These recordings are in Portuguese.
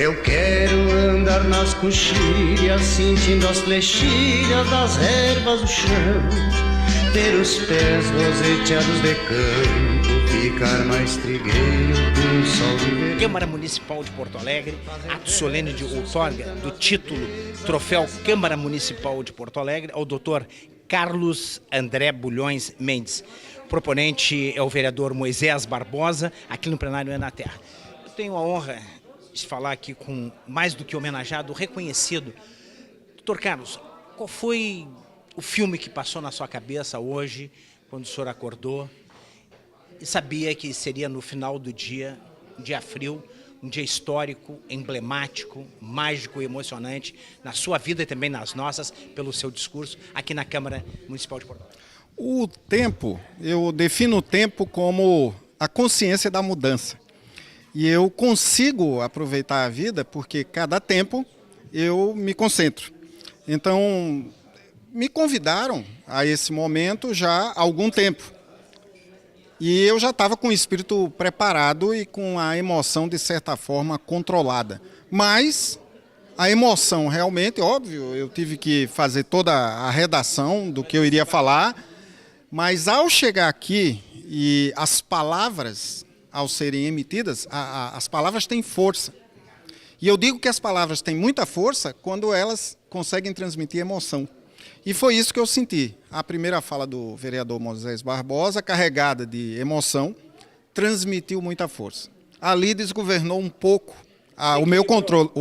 Eu quero andar nas coxilhas, sentindo as flechilhas das ervas do chão, ter os pés roseteados de campo, ficar mais trigueiro com o sol de verão. Câmara Municipal de Porto Alegre, ato solene de outorga do título Troféu Câmara Municipal de Porto Alegre ao Dr. Carlos André Bulhões Mendes. O proponente é o vereador Moisés Barbosa, aqui no plenário Ana Terra. Eu tenho a honra de falar aqui com mais do que homenageado, reconhecido. Dr. Carlos, qual foi o filme que passou na sua cabeça hoje, quando o senhor acordou e sabia que seria no final do dia, um dia frio, um dia histórico, emblemático, mágico e emocionante na sua vida e também nas nossas, pelo seu discurso aqui na Câmara Municipal de Porto Alegre? O tempo, eu defino o tempo como a consciência da mudança. E eu consigo aproveitar a vida porque cada tempo eu me concentro. Então, me convidaram a esse momento já há algum tempo. E eu já estava com o espírito preparado e com a emoção, de certa forma, controlada. Mas a emoção realmente, óbvio, eu tive que fazer toda a redação do que eu iria falar, mas ao chegar aqui e as palavras, ao serem emitidas, as palavras têm força. E eu digo que as palavras têm muita força quando elas conseguem transmitir emoção. E foi isso que eu senti. A primeira fala do vereador Moisés Barbosa, carregada de emoção, transmitiu muita força. Ali desgovernou um pouco o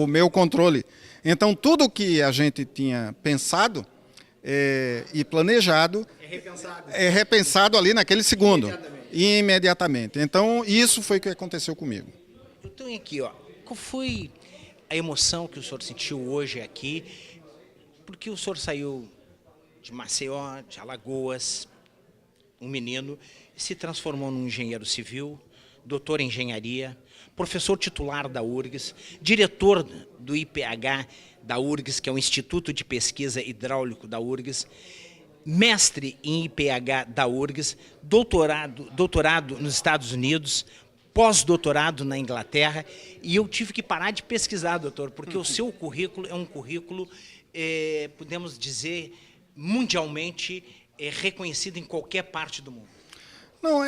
meu controle. Então, tudo o que a gente tinha pensado e planejado é repensado ali naquele segundo. Imediatamente. Então, isso foi o que aconteceu comigo. Eu tenho aqui, ó, qual foi a emoção que o senhor sentiu hoje aqui? Porque o senhor saiu de Maceió, de Alagoas, um menino, se transformou num engenheiro civil, doutor em engenharia, professor titular da URGS, diretor do IPH da URGS, que é o Instituto de Pesquisa Hidráulico da URGS, mestre em IPH da URGS, doutorado nos Estados Unidos, pós-doutorado na Inglaterra, e eu tive que parar de pesquisar, doutor, porque o seu currículo é um currículo, podemos dizer, mundialmente reconhecido em qualquer parte do mundo. Não,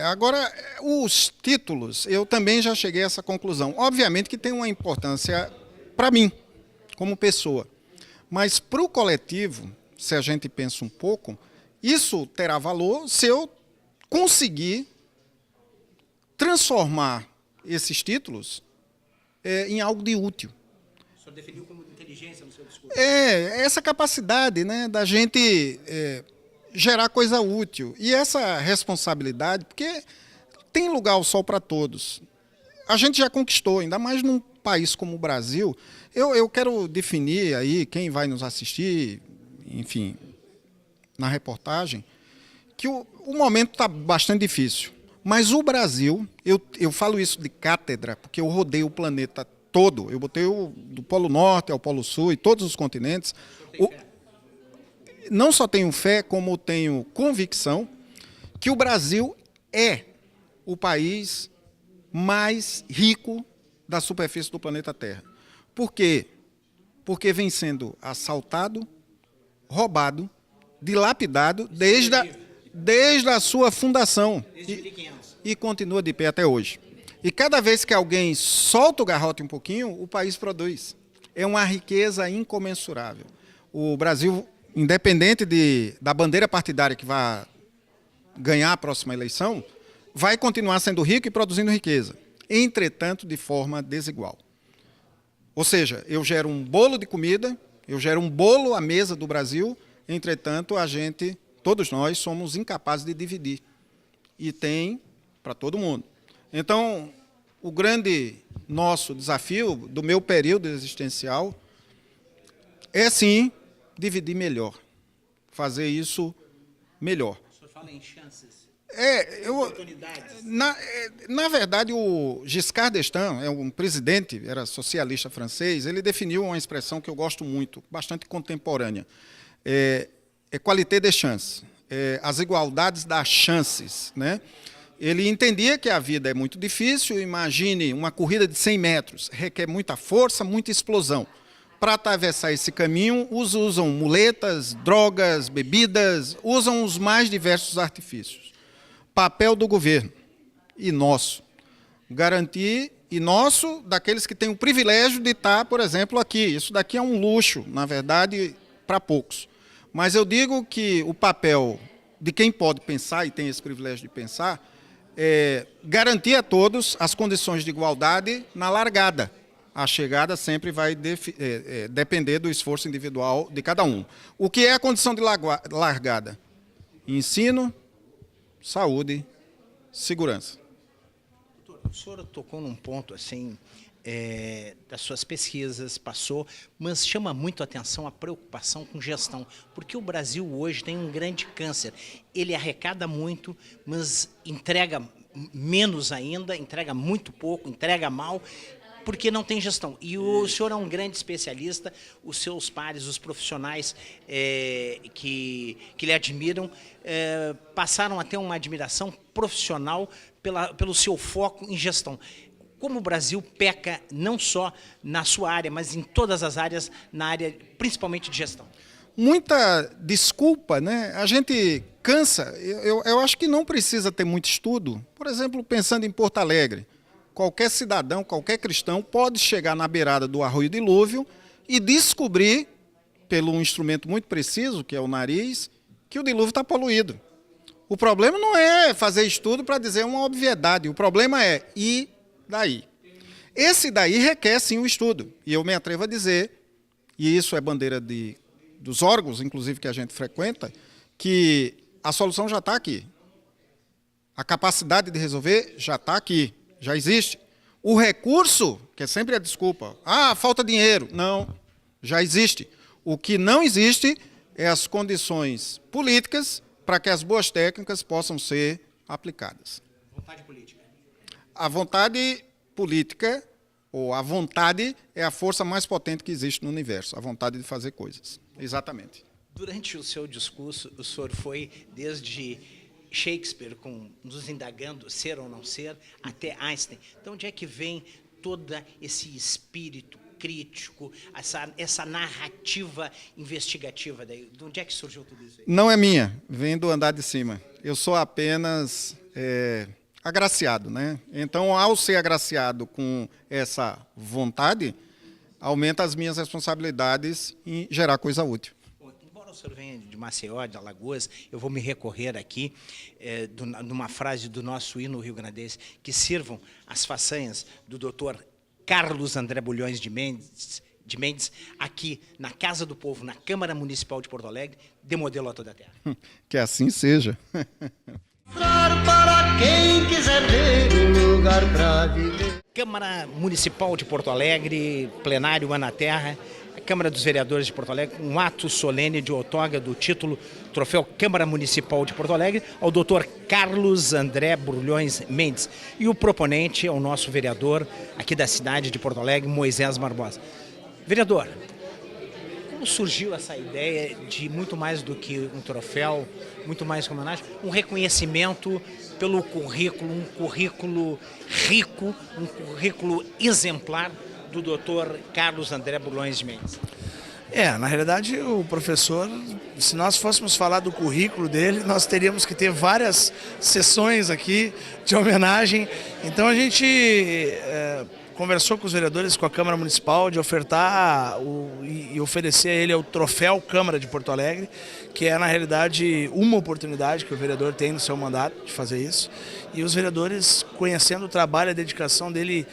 agora, os títulos, eu também já cheguei a essa conclusão. Obviamente que tem uma importância para mim, como pessoa, mas para o coletivo, se a gente pensa um pouco, isso terá valor se eu conseguir transformar esses títulos em algo de útil. O senhor definiu como inteligência no seu discurso? Essa capacidade, né, da gente gerar coisa útil. E essa responsabilidade, porque tem lugar ao sol para todos. A gente já conquistou, ainda mais num país como o Brasil. Eu quero definir aí, quem vai nos assistir, enfim, na reportagem, que o momento está bastante difícil. Mas o Brasil, eu falo isso de cátedra, porque eu rodei o planeta todo. Eu botei do Polo Norte ao Polo Sul e todos os continentes. Não só tenho fé, como tenho convicção que o Brasil é o país mais rico da superfície do planeta Terra. Por quê? Porque vem sendo assaltado, roubado, dilapidado desde a sua fundação. Desde 1500. E continua de pé até hoje. E cada vez que alguém solta o garrote um pouquinho, o país produz. É uma riqueza incomensurável. O Brasil, independente da bandeira partidária que vai ganhar a próxima eleição, vai continuar sendo rico e produzindo riqueza. Entretanto, de forma desigual. Ou seja, eu gero um bolo de comida, eu gero um bolo à mesa do Brasil, entretanto, todos nós, somos incapazes de dividir. E tem para todo mundo. Então, o grande nosso desafio do meu período existencial é, sim, dividir melhor. Fazer isso melhor. O senhor fala em chances, oportunidades. Na verdade, o Giscard d'Estaing, é um presidente, era socialista francês, ele definiu uma expressão que eu gosto muito, bastante contemporânea. Qualité des chances. As igualdades das chances, né? Ele entendia que a vida é muito difícil. Imagine uma corrida de 100 metros, requer muita força, muita explosão. Para atravessar esse caminho, usam muletas, drogas, bebidas, usam os mais diversos artifícios. Papel do governo e nosso, garantir, e nosso, daqueles que têm o privilégio de estar, por exemplo, aqui. Isso daqui é um luxo, na verdade, para poucos. Mas eu digo que o papel de quem pode pensar e tem esse privilégio de pensar é garantir a todos as condições de igualdade na largada. A chegada sempre vai depender do esforço individual de cada um. O que é a condição de largada? Ensino, saúde, segurança. Doutor, o senhor tocou num ponto assim, das suas pesquisas, passou, mas chama muito a atenção a preocupação com gestão, porque o Brasil hoje tem um grande câncer. Ele arrecada muito, mas entrega menos ainda, entrega muito pouco, entrega mal, porque não tem gestão. E o senhor é um grande especialista, os seus pares, os profissionais que lhe admiram, passaram a ter uma admiração profissional pelo seu foco em gestão. Como o Brasil peca não só na sua área, mas em todas as áreas, na área principalmente de gestão? Muita desculpa, né? A gente cansa. Eu acho que não precisa ter muito estudo. Por exemplo, pensando em Porto Alegre, qualquer cidadão, qualquer cristão pode chegar na beirada do Arroio Dilúvio e descobrir, pelo um instrumento muito preciso, que é o nariz, que o dilúvio está poluído. O problema não é fazer estudo para dizer uma obviedade, o problema é e daí. Esse daí requer sim o estudo, e eu me atrevo a dizer, e isso é bandeira dos órgãos, inclusive, que a gente frequenta, que a solução já está aqui. A capacidade de resolver já está aqui, já existe. O recurso, que é sempre a desculpa, falta dinheiro. Não, já existe. O que não existe é as condições políticas para que as boas técnicas possam ser aplicadas. Vontade política. A vontade política, ou a vontade, é a força mais potente que existe no universo, a vontade de fazer coisas. Exatamente. Durante o seu discurso, o senhor foi desde Shakespeare, nos indagando ser ou não ser, até Einstein. Então, onde é que vem todo esse espírito crítico, essa narrativa investigativa? De onde é que surgiu tudo isso aí? Não é minha, vem do andar de cima. Eu sou apenas agraciado, né? Então, ao ser agraciado com essa vontade, aumenta as minhas responsabilidades em gerar coisa útil. Embora o senhor venha de Maceió, de Alagoas, eu vou me recorrer aqui numa frase do nosso hino rio-grandense, que sirvam as façanhas do doutor Carlos André Bulhões de Mendes, aqui na Casa do Povo, na Câmara Municipal de Porto Alegre, de modelo a toda a terra. Que assim seja. Para quem quiser ver um lugar para viver. Câmara Municipal de Porto Alegre, plenário Ana Terra, a Câmara dos Vereadores de Porto Alegre, um ato solene de outorga do título Troféu Câmara Municipal de Porto Alegre ao doutor Carlos André Bulhões Mendes. E o proponente é o nosso vereador aqui da cidade de Porto Alegre, Moisés Barbosa. Vereador, como surgiu essa ideia de muito mais do que um troféu, muito mais que uma homenagem, um reconhecimento pelo currículo, um currículo rico, um currículo exemplar do doutor Carlos André Bulhões Mendes? Na realidade, o professor, se nós fôssemos falar do currículo dele, nós teríamos que ter várias sessões aqui de homenagem. Então a gente conversou com os vereadores, com a Câmara Municipal, de ofertar e oferecer a ele o troféu Câmara de Porto Alegre, que é, na realidade, uma oportunidade que o vereador tem no seu mandato de fazer isso. E os vereadores, conhecendo o trabalho e a dedicação dele,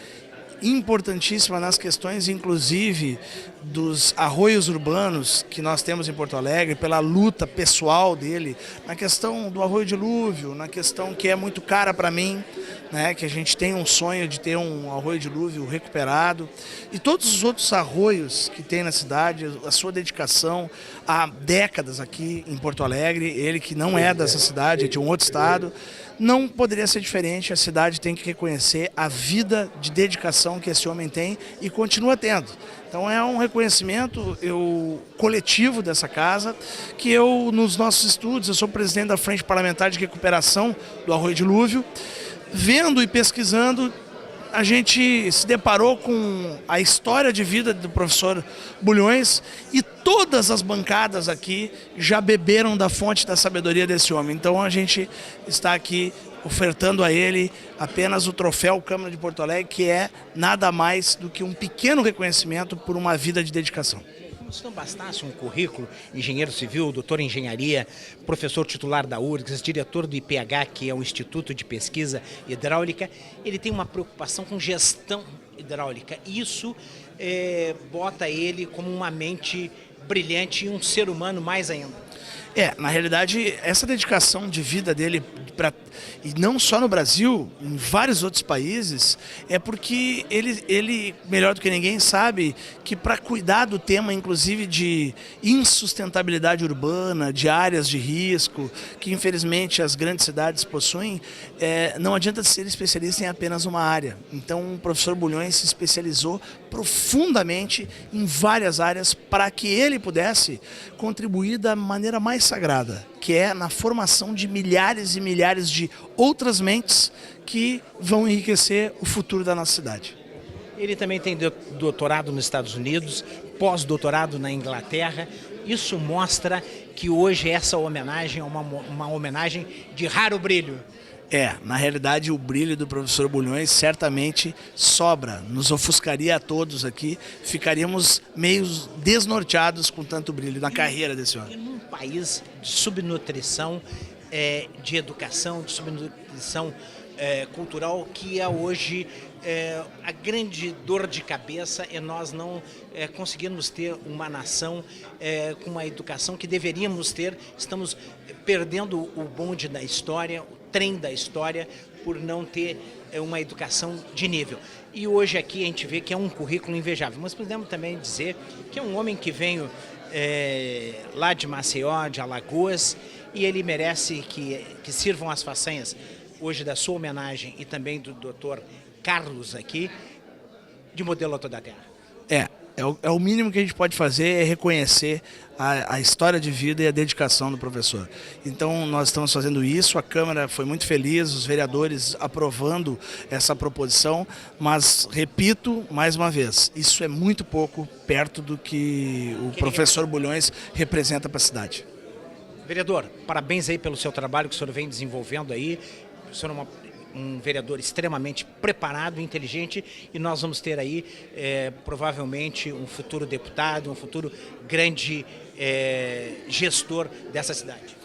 importantíssima nas questões, inclusive, dos arroios urbanos que nós temos em Porto Alegre, pela luta pessoal dele, na questão do arroio dilúvio, na questão que é muito cara para mim, né, que a gente tem um sonho de ter um arroio dilúvio recuperado, e todos os outros arroios que tem na cidade, a sua dedicação há décadas aqui em Porto Alegre, ele que não é dessa cidade, é de um outro estado, não poderia ser diferente. A cidade tem que reconhecer a vida de dedicação que esse homem tem e continua tendo. Então é um reconhecimento coletivo dessa casa, que nos nossos estudos, eu sou presidente da Frente Parlamentar de Recuperação do Arroio Dilúvio, vendo e pesquisando, a gente se deparou com a história de vida do professor Bulhões e todas as bancadas aqui já beberam da fonte da sabedoria desse homem. Então a gente está aqui ofertando a ele apenas o troféu Câmara de Porto Alegre, que é nada mais do que um pequeno reconhecimento por uma vida de dedicação. Se não bastasse um currículo, engenheiro civil, doutor em engenharia, professor titular da URGS, diretor do IPH, que é o Instituto de Pesquisa Hidráulica, ele tem uma preocupação com gestão hidráulica. Isso bota ele como uma mente brilhante e um ser humano mais ainda. Na realidade, essa dedicação de vida dele, e não só no Brasil, em vários outros países, é porque ele melhor do que ninguém, sabe que para cuidar do tema, inclusive de insustentabilidade urbana, de áreas de risco, que infelizmente as grandes cidades possuem, não adianta ser especialista em apenas uma área. Então o professor Bulhões se especializou profundamente em várias áreas para que ele pudesse contribuir da maneira mais sagrada, que é na formação de milhares e milhares de outras mentes que vão enriquecer o futuro da nossa cidade. Ele também tem doutorado nos Estados Unidos, pós-doutorado na Inglaterra. Isso mostra que hoje essa homenagem é uma homenagem de raro brilho. Na realidade, o brilho do professor Bulhões certamente sobra, nos ofuscaria a todos aqui, ficaríamos meio desnorteados com tanto brilho na carreira desse homem. E num país de subnutrição, de educação, de subnutrição cultural, que é hoje a grande dor de cabeça, é nós não conseguirmos ter uma nação com uma educação que deveríamos ter. Estamos perdendo o bonde da história, o trem da história, por não ter uma educação de nível. E hoje aqui a gente vê que é um currículo invejável, mas podemos também dizer que é um homem que veio lá de Maceió, de Alagoas, e ele merece que sirvam as façanhas hoje da sua homenagem e também do Dr. Carlos aqui, de modelo a toda a terra. É o mínimo que a gente pode fazer, é reconhecer a história de vida e a dedicação do professor. Então nós estamos fazendo isso, a Câmara foi muito feliz, os vereadores aprovando essa proposição, mas repito mais uma vez, isso é muito pouco perto do que o professor Bulhões representa para a cidade. Vereador, parabéns aí pelo seu trabalho que o senhor vem desenvolvendo aí. O senhor é um vereador extremamente preparado, inteligente, e nós vamos ter aí provavelmente um futuro deputado, um futuro grande gestor dessa cidade.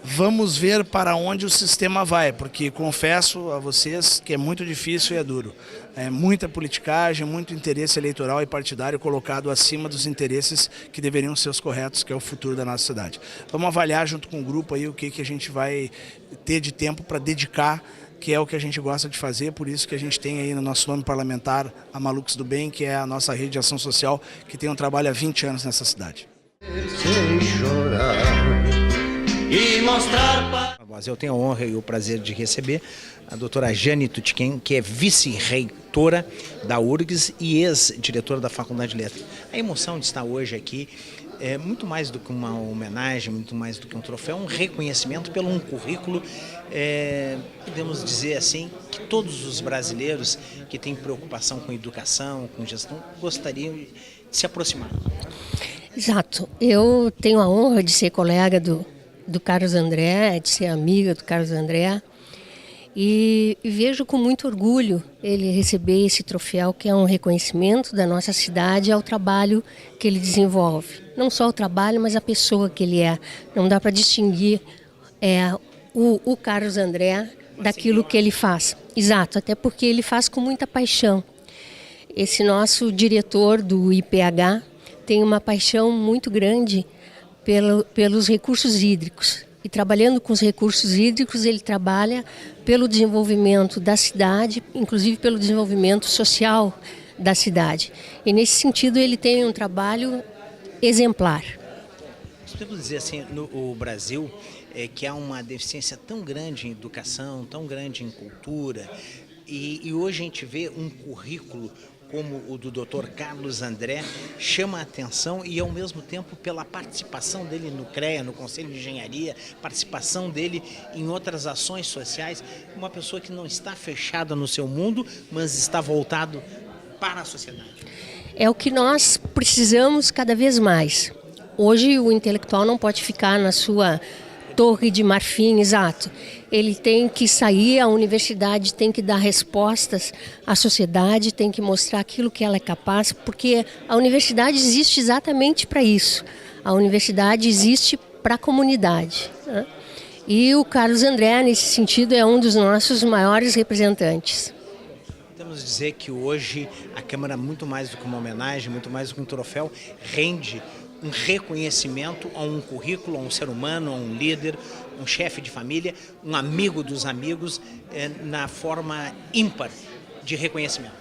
Vamos ver para onde o sistema vai, porque confesso a vocês que é muito difícil e é duro. É muita politicagem, muito interesse eleitoral e partidário colocado acima dos interesses que deveriam ser os corretos, que é o futuro da nossa cidade. Vamos avaliar junto com o grupo aí o que a gente vai ter de tempo para dedicar, que é o que a gente gosta de fazer, por isso que a gente tem aí no nosso nome parlamentar a Malucos do Bem, que é a nossa rede de ação social, que tem um trabalho há 20 anos nessa cidade. Sem chorar e mostrar para... Eu tenho a honra e o prazer de receber a doutora Jane Tutquem, que é vice-reitora da URGS e ex-diretora da Faculdade de Letras. A emoção de estar hoje aqui é muito mais do que uma homenagem, muito mais do que um troféu, um reconhecimento pelo um currículo, podemos dizer assim, que todos os brasileiros que têm preocupação com educação, com gestão, gostariam de se aproximar. Exato. Eu tenho a honra de ser colega do Carlos André, de ser amiga do Carlos André, e vejo com muito orgulho ele receber esse troféu, que é um reconhecimento da nossa cidade ao trabalho que ele desenvolve. Não só o trabalho, mas a pessoa que ele é. Não dá para distinguir o Carlos André daquilo que ele faz. Exato, até porque ele faz com muita paixão. Esse nosso diretor do IPH tem uma paixão muito grande pelos recursos hídricos. E trabalhando com os recursos hídricos, ele trabalha pelo desenvolvimento da cidade, inclusive pelo desenvolvimento social da cidade. E nesse sentido ele tem um trabalho exemplar. Podemos dizer assim, o Brasil que há uma deficiência tão grande em educação, tão grande em cultura, e hoje a gente vê um currículo como o do Dr. Carlos André, chama a atenção e, ao mesmo tempo, pela participação dele no CREA, no Conselho de Engenharia, participação dele em outras ações sociais, uma pessoa que não está fechada no seu mundo, mas está voltado para a sociedade. É o que nós precisamos cada vez mais. Hoje o intelectual não pode ficar na sua torre de marfim, exato. Ele tem que sair, a universidade tem que dar respostas à sociedade, tem que mostrar aquilo que ela é capaz, porque a universidade existe exatamente para isso. A universidade existe para a comunidade, né? E o Carlos André, nesse sentido, é um dos nossos maiores representantes. Podemos dizer que hoje a Câmara, muito mais do que uma homenagem, muito mais do que um troféu, rende um reconhecimento a um currículo, a um ser humano, a um líder, um chefe de família, um amigo dos amigos, na forma ímpar de reconhecimento.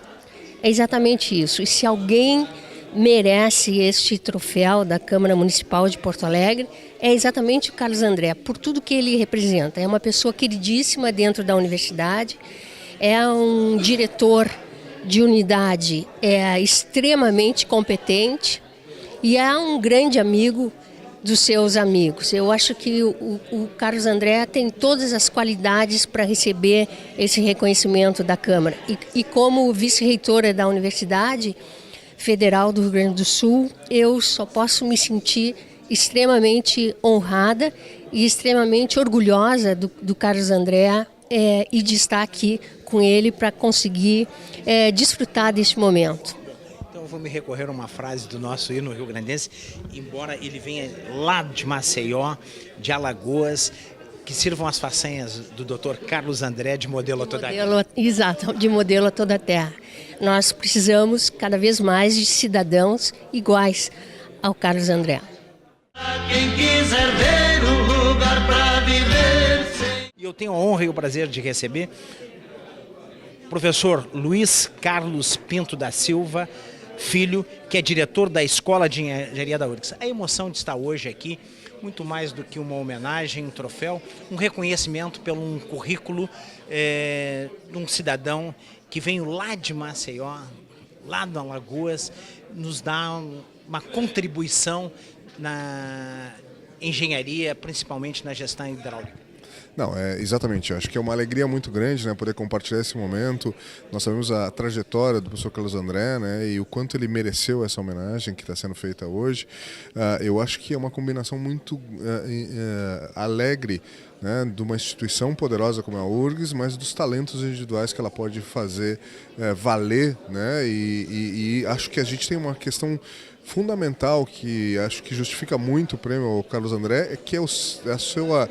É exatamente isso. E se alguém merece este troféu da Câmara Municipal de Porto Alegre, é exatamente o Carlos André, por tudo que ele representa. É uma pessoa queridíssima dentro da universidade, é um diretor de unidade extremamente competente, e é um grande amigo dos seus amigos. Eu acho que o Carlos André tem todas as qualidades para receber esse reconhecimento da Câmara. E como vice-reitora da Universidade Federal do Rio Grande do Sul, eu só posso me sentir extremamente honrada e extremamente orgulhosa do Carlos André e de estar aqui com ele para conseguir desfrutar deste momento. Eu vou me recorrer a uma frase do nosso hino rio-grandense, embora ele venha lá de Maceió, de Alagoas, que sirvam as façanhas do Dr. Carlos André de modelo a toda a terra. Exato, de modelo a toda a terra. Nós precisamos cada vez mais de cidadãos iguais ao Carlos André. Quem quiser ver um lugar para viver. E eu tenho a honra e o prazer de receber o professor Luiz Carlos Pinto da Silva, filho, que é diretor da Escola de Engenharia da URGS. A emoção de estar hoje aqui, muito mais do que uma homenagem, um troféu, um reconhecimento pelo um currículo de um cidadão que veio lá de Maceió, lá de Alagoas, nos dá uma contribuição na engenharia, principalmente na gestão hidráulica. Não, exatamente. Eu acho que é uma alegria muito grande, né, poder compartilhar esse momento. Nós sabemos a trajetória do professor Carlos André, né, e o quanto ele mereceu essa homenagem que está sendo feita hoje. Eu acho que é uma combinação muito alegre, né, de uma instituição poderosa como a URGS, mas dos talentos individuais que ela pode fazer valer, né, e acho que a gente tem uma questão fundamental que acho que justifica muito o prêmio ao Carlos André, que é a sua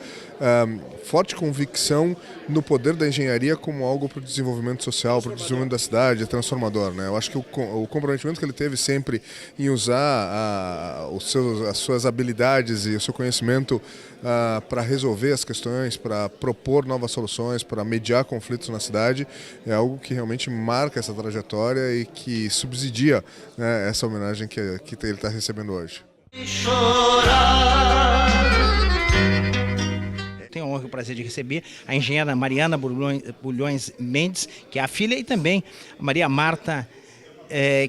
forte convicção no poder da engenharia como algo para o desenvolvimento social, para o desenvolvimento da cidade, é transformador, né? Eu acho que o comprometimento que ele teve sempre em usar as suas habilidades e o seu conhecimento para resolver as questões, para propor novas soluções, para mediar conflitos na cidade, é algo que realmente marca essa trajetória e que subsidia, né, essa homenagem que ele está recebendo hoje. Tenho a honra e o prazer de receber a engenheira Mariana Bulhões Mendes, que é a filha, e também a Maria Marta,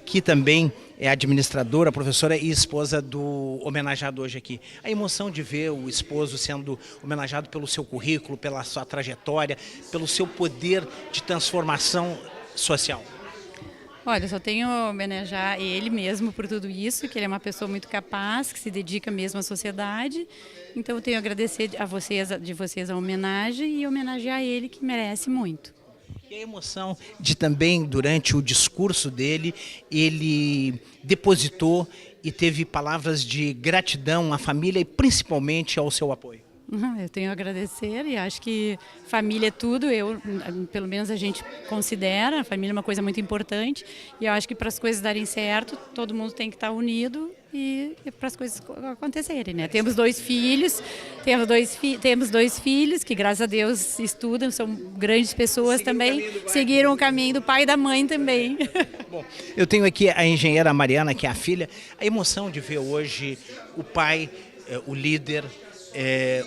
que também é administradora, professora e esposa do homenageado hoje aqui. A emoção de ver o esposo sendo homenageado pelo seu currículo, pela sua trajetória, pelo seu poder de transformação social. Olha, eu só tenho a homenagear ele mesmo por tudo isso, que ele é uma pessoa muito capaz, que se dedica mesmo à sociedade. Então eu tenho a agradecer de vocês a homenagem e homenagear ele, que merece muito. E a emoção de também, durante o discurso dele, ele depositou e teve palavras de gratidão à família e principalmente ao seu apoio. Eu tenho a agradecer e acho que família é tudo, pelo menos a gente considera, a família é uma coisa muito importante e eu acho que para as coisas darem certo, todo mundo tem que estar unido e para as coisas acontecerem, né? Temos dois filhos que graças a Deus estudam, são grandes pessoas também, seguiram o caminho do pai e da mãe também. Bom, eu tenho aqui a engenheira Mariana, que é a filha, a emoção de ver hoje o pai, o líder,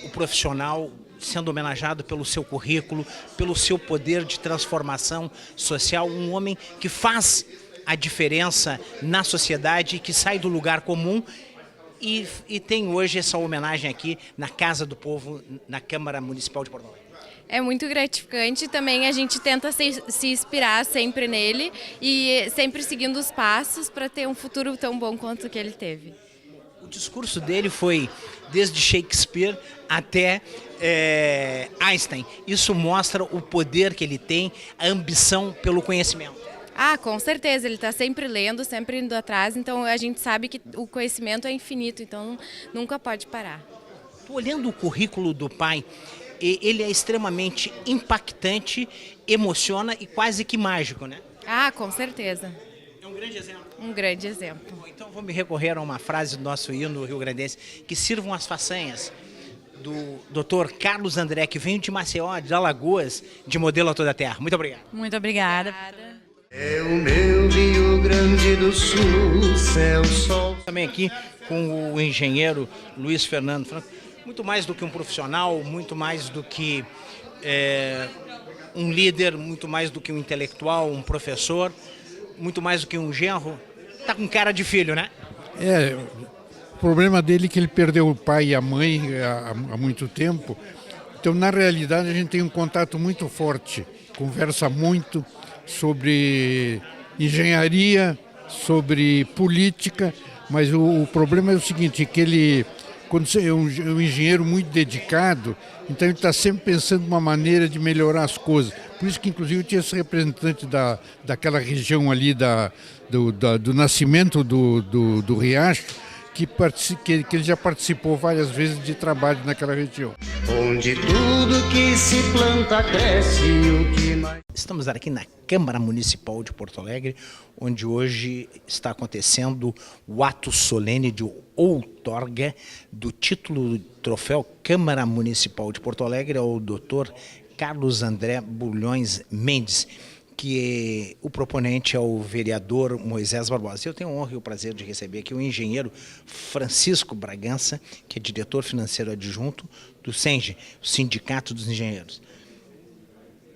o profissional sendo homenageado pelo seu currículo, pelo seu poder de transformação social, um homem que faz a diferença na sociedade, que sai do lugar comum e tem hoje essa homenagem aqui na Casa do Povo, na Câmara Municipal de Porto Alegre. É muito gratificante, também a gente tenta se inspirar sempre nele e sempre seguindo os passos para ter um futuro tão bom quanto o que ele teve. O discurso dele foi desde Shakespeare até Einstein. Isso mostra o poder que ele tem, a ambição pelo conhecimento. Ah, com certeza, ele está sempre lendo, sempre indo atrás, então a gente sabe que o conhecimento é infinito, então nunca pode parar. Olhando o currículo do pai, ele é extremamente impactante, emociona e quase que mágico, né? Ah, com certeza. É um grande exemplo. Um grande exemplo. Bom, então vou me recorrer a uma frase do nosso hino rio-grandense, que sirvam as façanhas do Dr. Carlos André, que veio de Maceió, de Alagoas, de modelo a toda a terra. Muito obrigado. Muito obrigada. É o meu Rio Grande do Sul, céu, sol. Também aqui com o engenheiro Luiz Fernando Franco. Muito mais do que um profissional, muito mais do que um líder, muito mais do que um intelectual, um professor, muito mais do que um genro. Tá com cara de filho, né? O problema dele é que ele perdeu o pai e a mãe há muito tempo. Então, na realidade, a gente tem um contato muito forte, conversa muito sobre engenharia, sobre política, mas o problema é o seguinte, que ele, quando é um engenheiro muito dedicado, então ele está sempre pensando uma maneira de melhorar as coisas. Por isso que, inclusive, tinha esse representante daquela região ali do nascimento do Riacho, que ele já participou várias vezes de trabalho naquela região. Onde tudo que se planta cresce, o que mais... Estamos aqui na Câmara Municipal de Porto Alegre, onde hoje está acontecendo o ato solene de outorga do título do troféu Câmara Municipal de Porto Alegre ao Dr. Carlos André Bulhões Mendes, que o proponente é o vereador Moisés Barbosa. Eu tenho a honra e o prazer de receber aqui o engenheiro Francisco Bragança, que é diretor financeiro adjunto do SENGE, o Sindicato dos Engenheiros.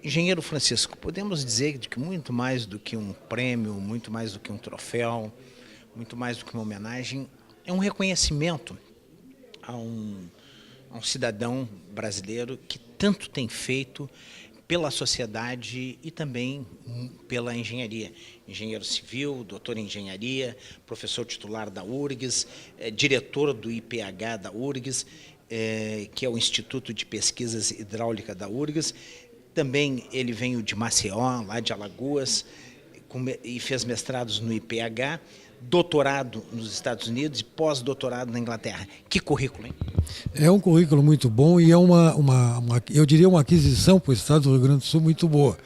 Engenheiro Francisco, podemos dizer que muito mais do que um prêmio, muito mais do que um troféu, muito mais do que uma homenagem, é um reconhecimento a um cidadão brasileiro que tanto tem feito pela sociedade e também pela engenharia. Engenheiro civil, doutor em engenharia, professor titular da URGS, diretor do IPH da URGS, que é o Instituto de Pesquisas Hidráulicas da URGS. Também ele veio de Maceió, lá de Alagoas, e fez mestrados no IPH, doutorado nos Estados Unidos e pós-doutorado na Inglaterra. Que currículo, hein? É um currículo muito bom e é eu diria uma aquisição para o estado do Rio Grande do Sul muito boa.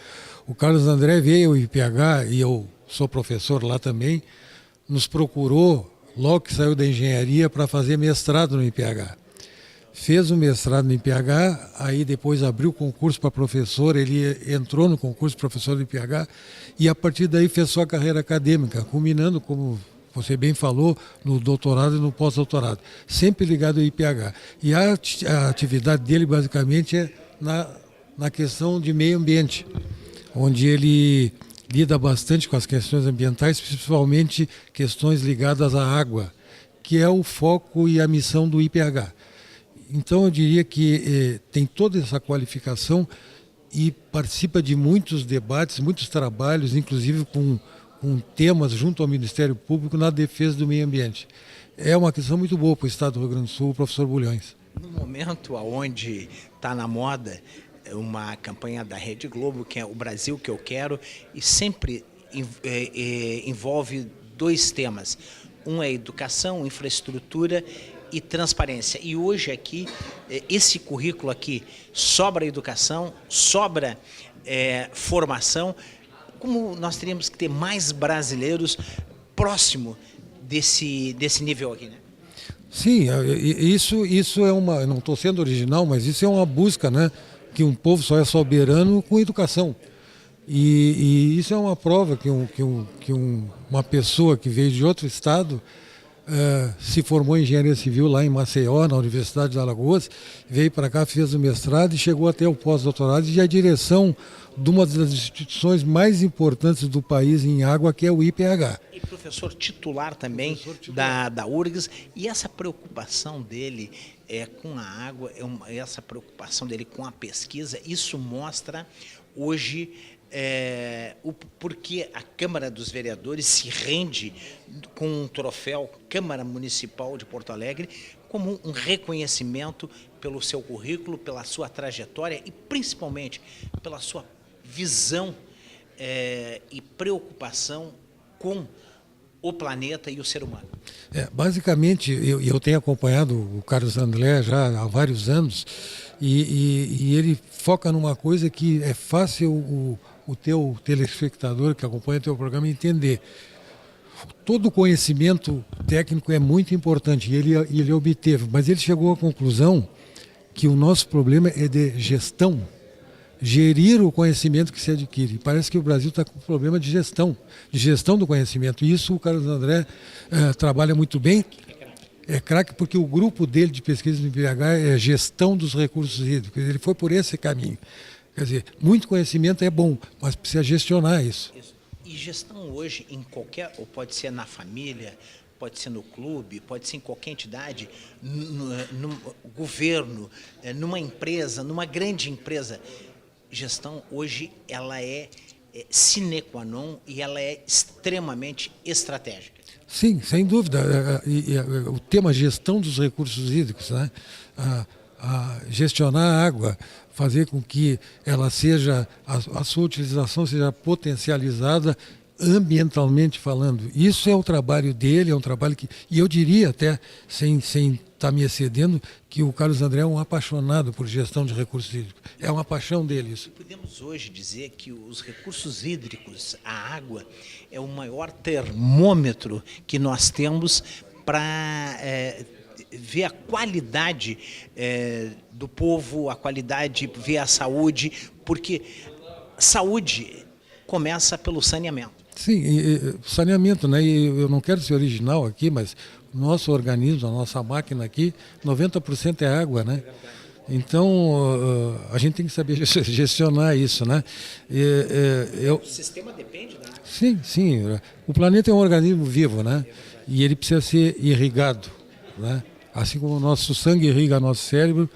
O Carlos André veio ao IPH, e eu sou professor lá também, nos procurou logo que saiu da engenharia para fazer mestrado no IPH. Fez o mestrado no IPH, aí depois abriu o concurso para professor, ele entrou no concurso de professor do IPH e a partir daí fez sua carreira acadêmica, culminando, como você bem falou, no doutorado e no pós-doutorado, sempre ligado ao IPH. E a atividade dele basicamente é na questão de meio ambiente, onde ele lida bastante com as questões ambientais, principalmente questões ligadas à água, que é o foco e a missão do IPH. Então eu diria que tem toda essa qualificação e participa de muitos debates, muitos trabalhos, inclusive com temas junto ao Ministério Público na defesa do meio ambiente. É uma questão muito boa para o Estado do Rio Grande do Sul, o professor Bulhões. No momento onde está na moda uma campanha da Rede Globo, que é o Brasil que eu quero, e sempre envolve dois temas. Um é educação, infraestrutura e transparência. E hoje aqui, esse currículo aqui, sobra educação, sobra formação, como nós teríamos que ter mais brasileiros próximo desse nível aqui, né? Sim, isso é uma, não estou sendo original, mas isso é uma busca, né? Que um povo só é soberano com educação. E isso é uma prova que uma pessoa que veio de outro estado se formou em engenharia civil lá em Maceió, na Universidade de Alagoas, veio para cá, fez o mestrado e chegou até o pós-doutorado e a direção de uma das instituições mais importantes do país em água, que é o IPH. E professor titular também da URGS, e essa preocupação dele com a água, essa preocupação dele com a pesquisa, isso mostra hoje o porquê a Câmara dos Vereadores se rende com um troféu Câmara Municipal de Porto Alegre como um reconhecimento pelo seu currículo, pela sua trajetória e principalmente pela sua visão e preocupação com o planeta e o ser humano. Basicamente, eu tenho acompanhado o Carlos André já há vários anos e ele foca numa coisa que é fácil o teu telespectador que acompanha o teu programa entender. Todo conhecimento técnico é muito importante e ele obteve, mas ele chegou à conclusão que o nosso problema é de gestão, gerir o conhecimento que se adquire. Parece que o Brasil está com problema de gestão do conhecimento. E isso o Carlos André trabalha muito bem. É craque porque o grupo dele de pesquisa no IPH é gestão dos recursos hídricos. Ele foi por esse caminho. Quer dizer, muito conhecimento é bom, mas precisa gestionar isso. E gestão hoje em qualquer, ou pode ser na família, pode ser no clube, pode ser em qualquer entidade, no governo, numa empresa, numa grande empresa. Gestão hoje ela é sine qua non e ela é extremamente estratégica. Sim, sem dúvida. O tema gestão dos recursos hídricos, né? Gestionar a água, fazer com que ela seja, a sua utilização seja potencializada ambientalmente falando. Isso é o trabalho dele, é um trabalho que, e eu diria até, sem estar me excedendo, que o Carlos André é um apaixonado por gestão de recursos hídricos. É uma paixão dele isso. Podemos hoje dizer que os recursos hídricos, a água, é o maior termômetro que nós temos para ver a qualidade do povo, a qualidade, ver a saúde, porque saúde começa pelo saneamento. Sim, saneamento, né? E eu não quero ser original aqui, mas o nosso organismo, a nossa máquina aqui, 90% é água, né? Então, a gente tem que saber gestionar isso, né? O sistema depende da água. Sim, sim. O planeta é um organismo vivo, né? E ele precisa ser irrigado, né? Assim como o nosso sangue irriga nosso cérebro,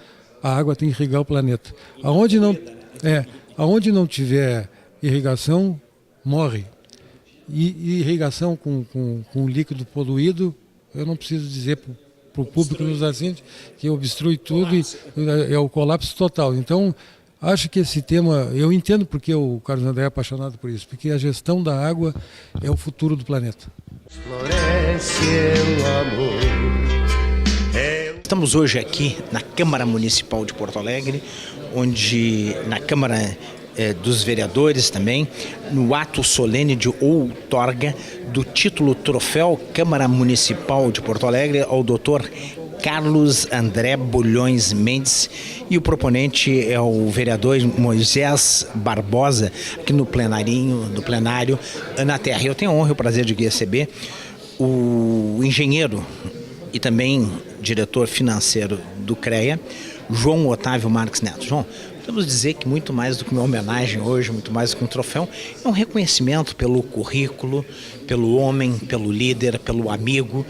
a água tem que irrigar o planeta. Aonde não tiver irrigação, morre. E irrigação com líquido poluído, eu não preciso dizer para o público que nos assiste que obstrui tudo e é o colapso total. Então, acho que esse tema, eu entendo porque o Carlos André é apaixonado por isso, porque a gestão da água é o futuro do planeta. Estamos hoje aqui na Câmara Municipal de Porto Alegre, onde na Câmara dos Vereadores também, no ato solene de outorga do título Troféu Câmara Municipal de Porto Alegre ao Dr. Carlos André Bulhões Mendes, e o proponente é o vereador Moisés Barbosa, aqui no plenário Ana Terra. Eu tenho a honra e o prazer de receber o engenheiro e também diretor financeiro do CREA, João Otávio Marques Neto. João, podemos dizer que muito mais do que uma homenagem hoje, muito mais do que um troféu, é um reconhecimento pelo currículo, pelo homem, pelo líder, pelo amigo,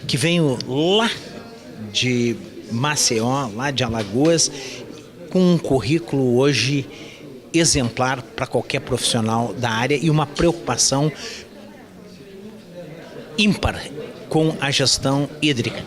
que veio lá de Maceió, lá de Alagoas, com um currículo hoje exemplar para qualquer profissional da área e uma preocupação ímpar com a gestão hídrica.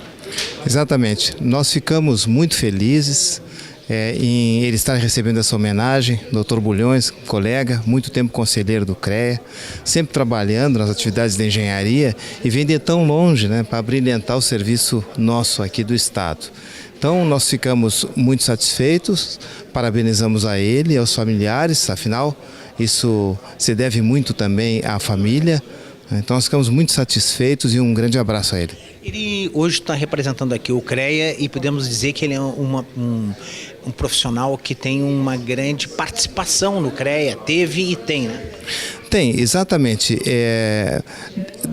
Exatamente. Nós ficamos muito felizes em ele estar recebendo essa homenagem. Dr. Bulhões, colega, muito tempo conselheiro do CREA, sempre trabalhando nas atividades de engenharia e vem de tão longe, né, para brilhantar o serviço nosso aqui do Estado. Então nós ficamos muito satisfeitos, parabenizamos a ele e aos familiares, afinal isso se deve muito também à família. Então nós ficamos muito satisfeitos e um grande abraço a ele. Ele hoje está representando aqui o CREA e podemos dizer que ele é um profissional que tem uma grande participação no CREA, teve e tem, né? Tem, exatamente.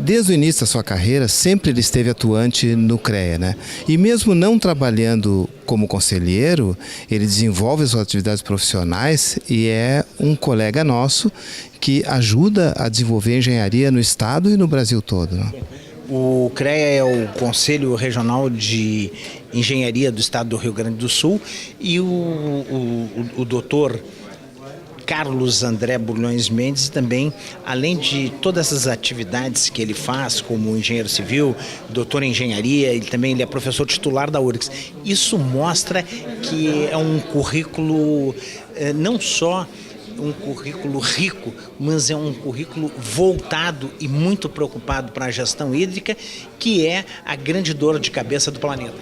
desde o início da sua carreira, sempre ele esteve atuante no CREA, né? E mesmo não trabalhando como conselheiro, ele desenvolve as suas atividades profissionais e é um colega nosso que ajuda a desenvolver a engenharia no Estado e no Brasil todo, né? O CREA é o Conselho Regional de Engenharia do Estado do Rio Grande do Sul e o doutor Carlos André Bulhões Mendes também, além de todas essas atividades que ele faz como engenheiro civil, doutor em engenharia, ele é professor titular da URGS. Isso mostra que é um currículo não só um currículo rico, mas é um currículo voltado e muito preocupado para a gestão hídrica, que é a grande dor de cabeça do planeta.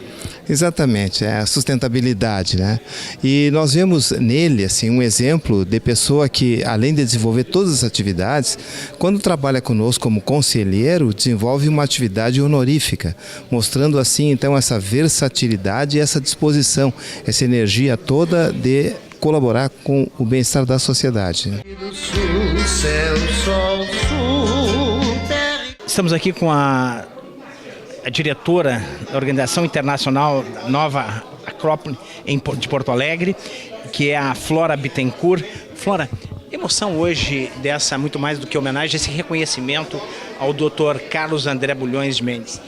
Exatamente, é a sustentabilidade, né? E nós vemos nele assim um exemplo de pessoa que, além de desenvolver todas as atividades, quando trabalha conosco como conselheiro, desenvolve uma atividade honorífica, mostrando assim então essa versatilidade e essa disposição, essa energia toda de colaborar com o bem-estar da sociedade. Estamos aqui com a diretora da Organização Internacional Nova Acrópole de Porto Alegre, que é a Flora Bittencourt. Flora, emoção hoje dessa, muito mais do que homenagem, esse reconhecimento ao Dr. Carlos André Bulhões Mendes.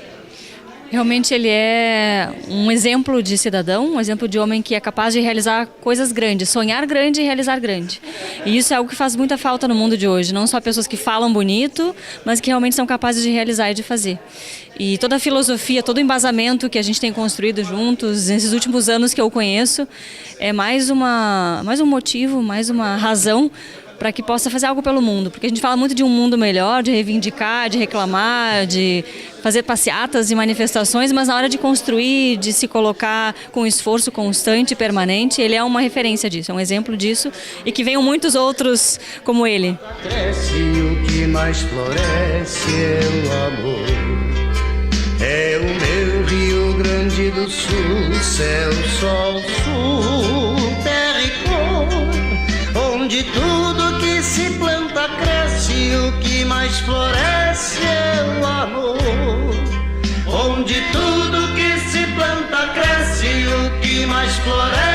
Realmente ele é um exemplo de cidadão, um exemplo de homem que é capaz de realizar coisas grandes, sonhar grande e realizar grande. E isso é algo que faz muita falta no mundo de hoje, não só pessoas que falam bonito, mas que realmente são capazes de realizar e de fazer. E toda a filosofia, todo o embasamento que a gente tem construído juntos, nesses últimos anos que eu conheço, é mais um motivo, mais uma razão para que possa fazer algo pelo mundo, porque a gente fala muito de um mundo melhor, de reivindicar, de reclamar, de fazer passeatas e manifestações, mas na hora de construir, de se colocar com esforço constante e permanente, ele é uma referência disso, é um exemplo disso, e que venham muitos outros como ele. Cresce o que mais floresce é o amor, é o meu Rio Grande do Sul, céu, sol, sul, terra e cor, onde tudo que se planta cresce, o que mais floresce é o amor. Onde tudo que se planta cresce, o que mais floresce